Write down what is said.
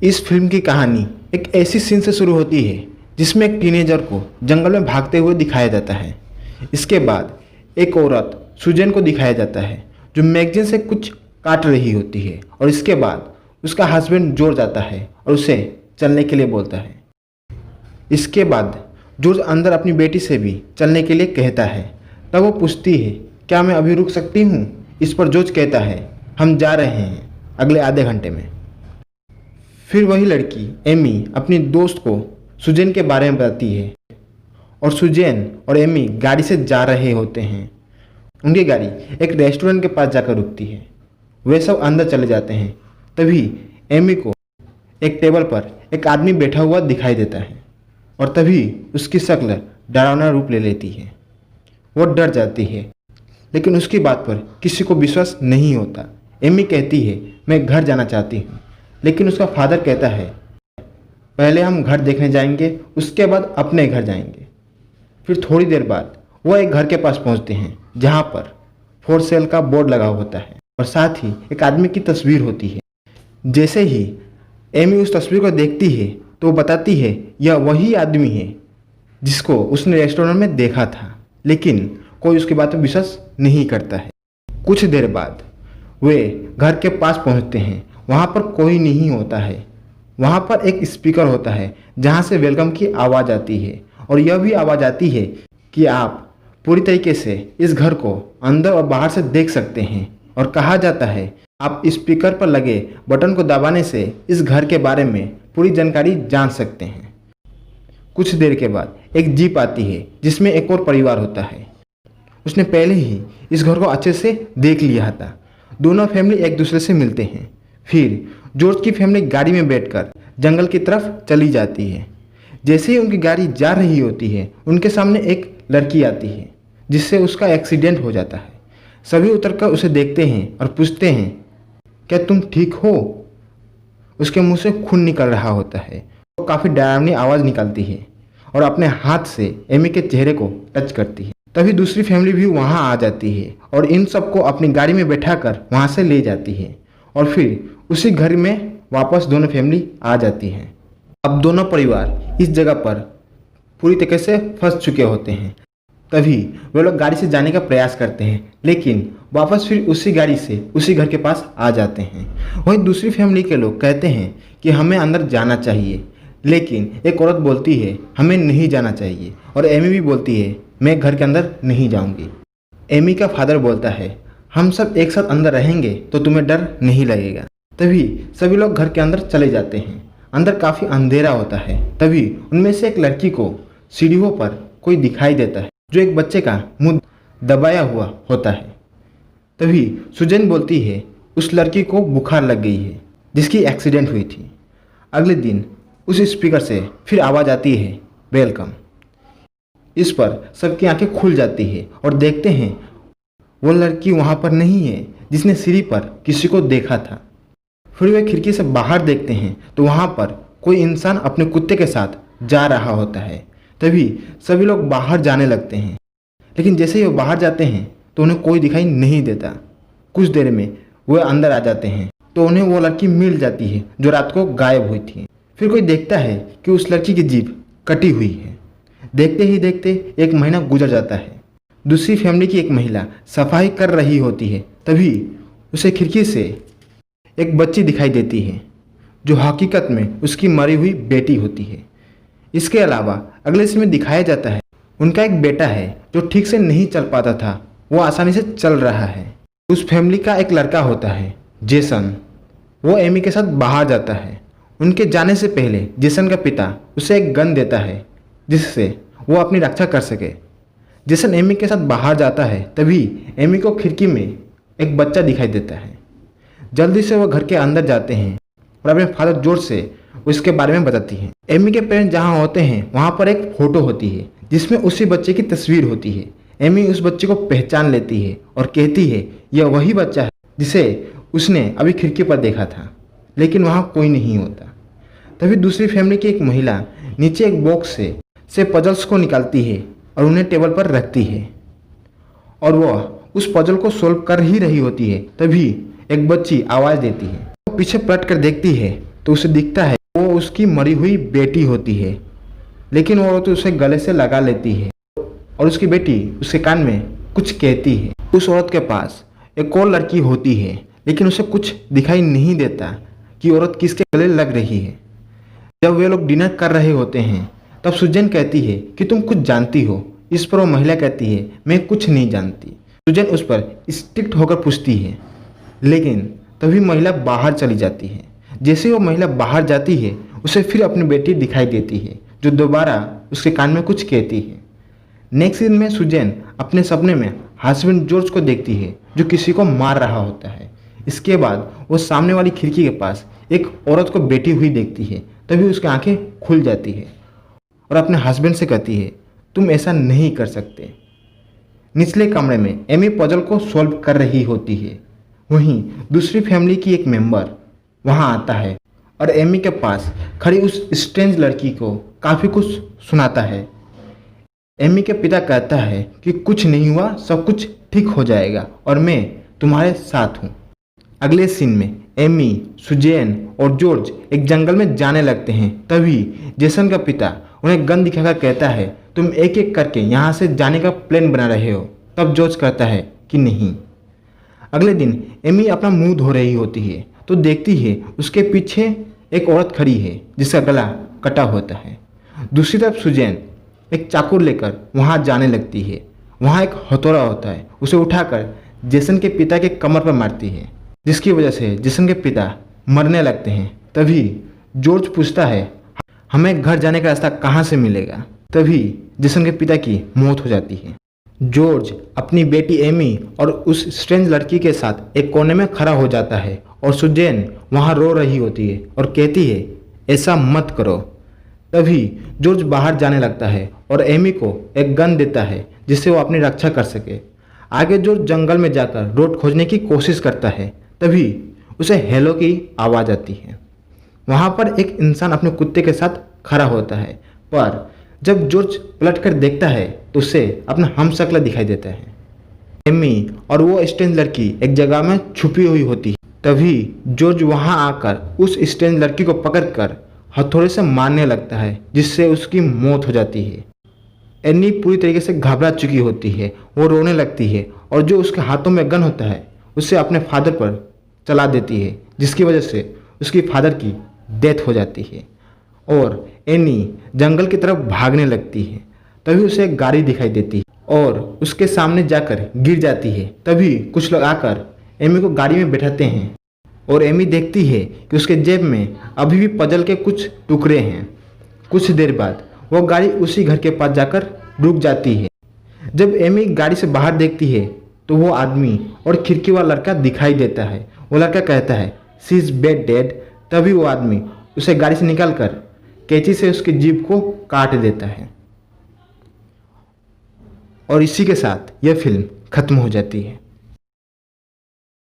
इस फिल्म की कहानी एक ऐसी सीन से शुरू होती है जिसमें एक टीनेजर को जंगल में भागते हुए दिखाया जाता है। इसके बाद एक औरत सुजैन को दिखाया जाता है जो मैगजीन से कुछ काट रही होती है, और इसके बाद उसका हस्बैंड जॉर्ज आता है और उसे चलने के लिए बोलता है। इसके बाद जॉर्ज अंदर अपनी बेटी से भी चलने के लिए कहता है। तब वो पूछती है, क्या मैं अभी रुक सकती हूँ? इस पर जॉर्ज कहता है, हम जा रहे हैं अगले आधे घंटे में। फिर वही लड़की एमी अपनी दोस्त को सुजैन के बारे में बताती है और सुजैन और एमी गाड़ी से जा रहे होते हैं। उनकी गाड़ी एक रेस्टोरेंट के पास जाकर रुकती है। वे सब अंदर चले जाते हैं। तभी एमी को एक टेबल पर एक आदमी बैठा हुआ दिखाई देता है और तभी उसकी शक्ल डरावना रूप ले लेती है। वो डर जाती है, लेकिन उसकी बात पर किसी को विश्वास नहीं होता। एमी कहती है, मैं घर जाना चाहती हूँ, लेकिन उसका फादर कहता है, पहले हम घर देखने जाएंगे, उसके बाद अपने घर जाएंगे। फिर थोड़ी देर बाद वो एक घर के पास पहुँचते हैं जहाँ पर फॉर सेल का बोर्ड लगा होता है और साथ ही एक आदमी की तस्वीर होती है। जैसे ही एमी उस तस्वीर को देखती है तो वो बताती है यह वही आदमी है जिसको उसने रेस्टोरेंट में देखा था, लेकिन कोई उसकी बात में विश्वास नहीं करता है। कुछ देर बाद वे घर के पास पहुंचते हैं। वहां पर कोई नहीं होता है। वहां पर एक स्पीकर होता है जहां से वेलकम की आवाज़ आती है और यह भी आवाज़ आती है कि आप पूरी तरीके से इस घर को अंदर और बाहर से देख सकते हैं, और कहा जाता है आप स्पीकर पर लगे बटन को दबाने से इस घर के बारे में पूरी जानकारी जान सकते हैं। कुछ देर के बाद एक जीप आती है जिसमें एक और परिवार होता है। उसने पहले ही इस घर को अच्छे से देख लिया था। दोनों फैमिली एक दूसरे से मिलते हैं। फिर जॉर्ज की फैमिली गाड़ी में बैठकर जंगल की तरफ चली जाती है। जैसे ही उनकी गाड़ी जा रही होती है, उनके सामने एक लड़की आती है जिससे उसका एक्सीडेंट हो जाता है। सभी उतरकर उसे देखते हैं और पूछते हैं, क्या तुम ठीक हो? उसके मुंह से खून निकल रहा होता है। वो काफ़ी डरावनी आवाज़ निकालती है और अपने हाथ से एमी के चेहरे को टच करती है। तभी दूसरी फैमिली भी वहाँ आ जाती है और इन सबको अपनी गाड़ी में बैठाकर वहाँ से ले जाती है, और फिर उसी घर में वापस दोनों फैमिली आ जाती हैं। अब दोनों परिवार इस जगह पर पूरी तरीके से फंस चुके होते हैं। तभी वे लोग गाड़ी से जाने का प्रयास करते हैं, लेकिन वापस फिर उसी गाड़ी से उसी घर के पास आ जाते हैं। वहीं दूसरी फैमिली के लोग कहते हैं कि हमें अंदर जाना चाहिए, लेकिन एक औरत बोलती है हमें नहीं जाना चाहिए, और एमी भी बोलती है मैं घर के अंदर नहीं जाऊंगी। एमी का फादर बोलता है, हम सब एक साथ अंदर रहेंगे तो तुम्हें डर नहीं लगेगा। तभी सभी लोग घर के अंदर चले जाते हैं। अंदर काफ़ी अंधेरा होता है। तभी उनमें से एक लड़की को सीढ़ियों पर कोई दिखाई देता है जो एक बच्चे का मुंह दबाया हुआ होता है। तभी सुजैन बोलती है उस लड़की को बुखार लग गई है जिसकी एक्सीडेंट हुई थी। अगले दिन उस स्पीकर से फिर आवाज़ आती है, वेलकम। इस पर सबकी आंखें खुल जाती है और देखते हैं वो लड़की वहाँ पर नहीं है जिसने सीढ़ी पर किसी को देखा था। फिर वे खिड़की से बाहर देखते हैं तो वहाँ पर कोई इंसान अपने कुत्ते के साथ जा रहा होता है। तभी सभी लोग बाहर जाने लगते हैं, लेकिन जैसे ही वो बाहर जाते हैं तो उन्हें कोई दिखाई नहीं देता। कुछ देर में वे अंदर आ जाते हैं तो उन्हें वो लड़की मिल जाती है जो रात को गायब हुई थी। फिर कोई देखता है कि उस लड़की की जीभ कटी हुई है। देखते ही देखते एक महीना गुजर जाता है। दूसरी फैमिली की एक महिला सफाई कर रही होती है। तभी उसे खिड़की से एक बच्ची दिखाई देती है जो हकीकत में उसकी मरी हुई बेटी होती है। इसके अलावा अगले सीन में दिखाया जाता है उनका एक बेटा है जो ठीक से नहीं चल पाता था, वो आसानी से चल रहा है। उस फैमिली का एक लड़का होता है जेसन। वो एमी के साथ बाहर जाता है। उनके जाने से पहले जेसन का पिता उसे एक गन देता है जिससे वो अपनी रक्षा कर सके। जेसन एमी के साथ बाहर जाता है। तभी एमी को खिड़की में एक बच्चा दिखाई देता है। जल्दी से वो घर के अंदर जाते हैं और अपने फादर जॉर्ज से उसके बारे में बताती हैं। एमी के पेरेंट्स जहाँ होते हैं वहाँ पर एक फ़ोटो होती है जिसमें उसी बच्चे की तस्वीर होती है। एमी उस बच्चे को पहचान लेती है और कहती है यह वही बच्चा है जिसे उसने अभी खिड़की पर देखा था, लेकिन वहाँ कोई नहीं होता। तभी दूसरी फैमिली की एक महिला नीचे एक बॉक्स से पजल्स को निकालती है और उन्हें टेबल पर रखती है, और वह उस पजल को सोल्व कर ही रही होती है। तभी एक बच्ची आवाज़ देती है। वो पीछे पलट कर देखती है तो उसे दिखता है वो उसकी मरी हुई बेटी होती है, लेकिन वो औरत उसे गले से लगा लेती है और उसकी बेटी उसके कान में कुछ कहती है। उस औरत के पास एक और लड़की होती है, लेकिन उसे कुछ दिखाई नहीं देता कि औरत किसके गले लग रही है। जब वे लोग डिनर कर रहे होते हैं तब सुजैन कहती है कि तुम कुछ जानती हो। इस पर वो महिला कहती है मैं कुछ नहीं जानती। सुजैन उस पर स्ट्रिक्ट होकर पूछती है, लेकिन तभी महिला बाहर चली जाती है। जैसे वो महिला बाहर जाती है उसे फिर अपनी बेटी दिखाई देती है जो दोबारा उसके कान में कुछ कहती है। नेक्स्ट सीन में सुजैन अपने सपने में हस्बैंड जॉर्ज को देखती है जो किसी को मार रहा होता है। इसके बाद वो सामने वाली खिड़की के पास एक औरत को बैठी हुई देखती है। तभी उसकी आंखें खुल जाती है और अपने हस्बैंड से कहती है तुम ऐसा नहीं कर सकते। निचले कमरे में एमी पजल को सॉल्व कर रही होती है। वहीं दूसरी फैमिली की एक मेंबर वहां आता है और एमी के पास खड़ी उस स्ट्रेंज लड़की को काफ़ी कुछ सुनाता है। एमी के पिता कहता है कि कुछ नहीं हुआ, सब कुछ ठीक हो जाएगा और मैं तुम्हारे साथ हूँ। अगले सीन में एमी, सुजैन और जॉर्ज एक जंगल में जाने लगते हैं। तभी जेसन का पिता उन्हें गन दिखाकर कहता है तुम एक एक करके यहाँ से जाने का प्लान बना रहे हो। तब जॉर्ज कहता है कि नहीं। अगले दिन एमी अपना मुंह धो रही होती है तो देखती है उसके पीछे एक औरत खड़ी है जिसका गला कटा होता है। दूसरी तरफ सुजैन एक चाकू लेकर वहाँ जाने लगती है। वहाँ एक हथौड़ा होता है, उसे उठाकर जेसन के पिता के कमर पर मारती है, जिसकी वजह से जेसन के पिता मरने लगते हैं। तभी जॉर्ज पूछता है हमें घर जाने का रास्ता कहाँ से मिलेगा। तभी जेसन के पिता की मौत हो जाती है। जॉर्ज अपनी बेटी एमी और उस स्ट्रेंज लड़की के साथ एक कोने में खड़ा हो जाता है और सुजैन वहाँ रो रही होती है और कहती है ऐसा मत करो। तभी जॉर्ज बाहर जाने लगता है और एमी को एक गन देता है जिससे वो अपनी रक्षा कर सके। आगे जॉर्ज जंगल में जाकर रोड खोजने की कोशिश करता है। तभी उसे हेलो की आवाज़ आती है। वहाँ पर एक इंसान अपने कुत्ते के साथ खड़ा होता है, पर जब जॉर्ज पलट कर देखता है तो उसे अपना हमशक्ल दिखाई देता है। एमी और वो स्ट्रेंज लड़की एक जगह में छुपी हुई होती है। तभी जॉर्ज वहाँ आकर उस स्ट्रेंज लड़की को पकड़कर हथौड़े से मारने लगता है जिससे उसकी मौत हो जाती है। एनी पूरी तरीके से घबरा चुकी होती है, वो रोने लगती है और जो उसके हाथों में गन होता है उसे अपने फादर पर चला देती है, जिसकी वजह से उसकी फादर की डेथ हो जाती है और एनी जंगल की तरफ भागने लगती है। तभी उसे एक गाड़ी दिखाई देती है और उसके सामने जाकर गिर जाती है। तभी कुछ लोग आकर एमी को गाड़ी में बैठाते हैं और एमी देखती है कि उसके जेब में अभी भी पजल के कुछ टुकड़े हैं। कुछ देर बाद वो गाड़ी उसी घर के पास जाकर रुक जाती है। जब एमी गाड़ी से बाहर देखती है तो वो आदमी और खिड़की वाला लड़का दिखाई देता है। वो लड़का कहता है शी इज बेड डेड। तभी वो आदमी उसे गाड़ी से निकालकर कैंची से उसकी जीभ को काट देता है और इसी के साथ यह फिल्म खत्म हो जाती है।